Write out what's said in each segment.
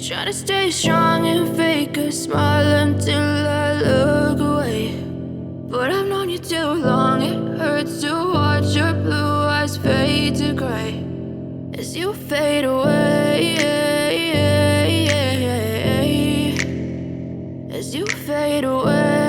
try to stay strong and fake a smile until I look away. But I've known you too long, it hurts to watch your blue eyes fade to gray as you fade away, as you fade away.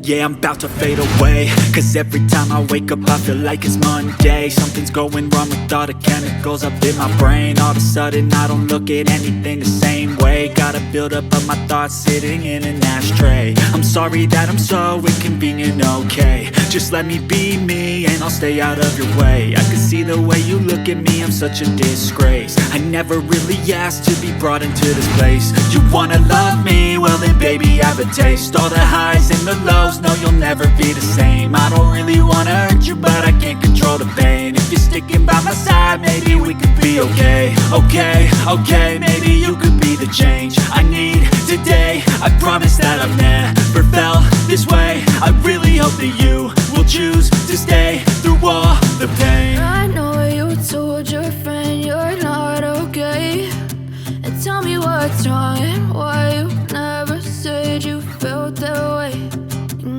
Yeah, I'm about to fade away, cause every time I wake up I feel like it's Monday. Something's going wrong with all the chemicals up in my brain. All of a sudden I don't look at anything the same way. Got a buildup of my thoughts sitting in an ashtray. I'm sorry that I'm so inconvenient, okay. Just let me be me and I'll stay out of your way. I can see the way you look at me, I'm such a disgrace. I never really asked to be brought into this place. You wanna love me? Well then baby have a taste. All the highs and the lows, no, you'll never be the same. I don't really wanna hurt you, but I can't control the pain. If you're sticking by my side, maybe we could be okay. Okay, maybe you could be the change I need today. I promise that I've never felt this way. I really hope that you will choose to stay through all the pain. I know you told your friend you're not okay, and tell me what's wrong and why you never said you felt that way.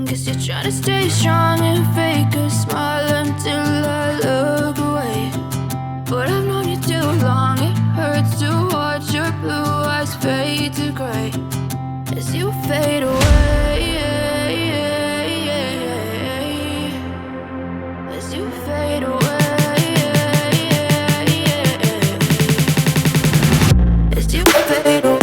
Guess you're trying to stay strong and fake a smile until I look away. But I've known you too long, it hurts to watch your blue eyes fade to gray as you fade away, as you fade away, as you fade away.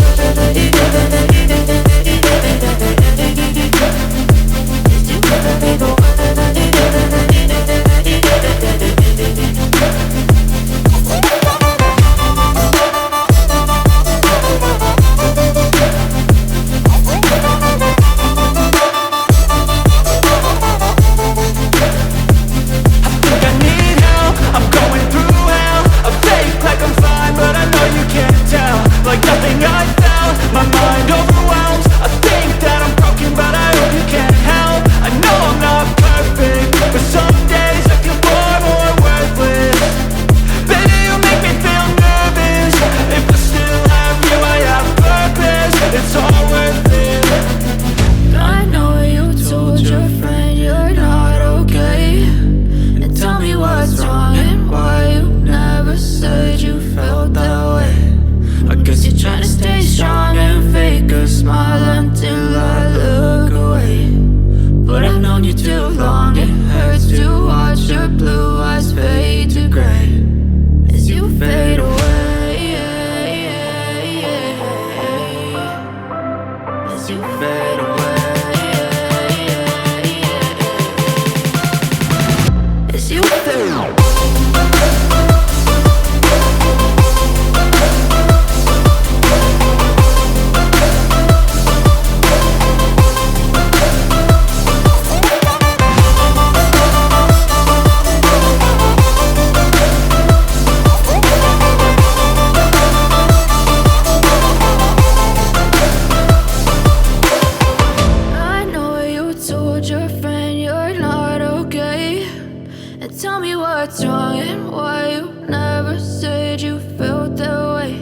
Tell me what's wrong and why you never said you felt that way.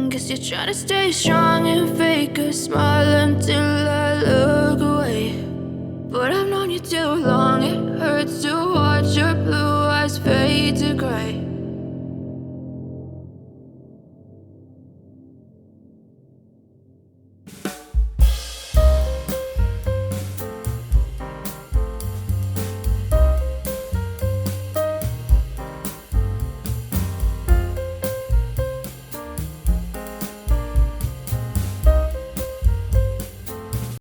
Guess you're trying to stay strong and fake a smile until I look away. But I've known you too long, it hurts to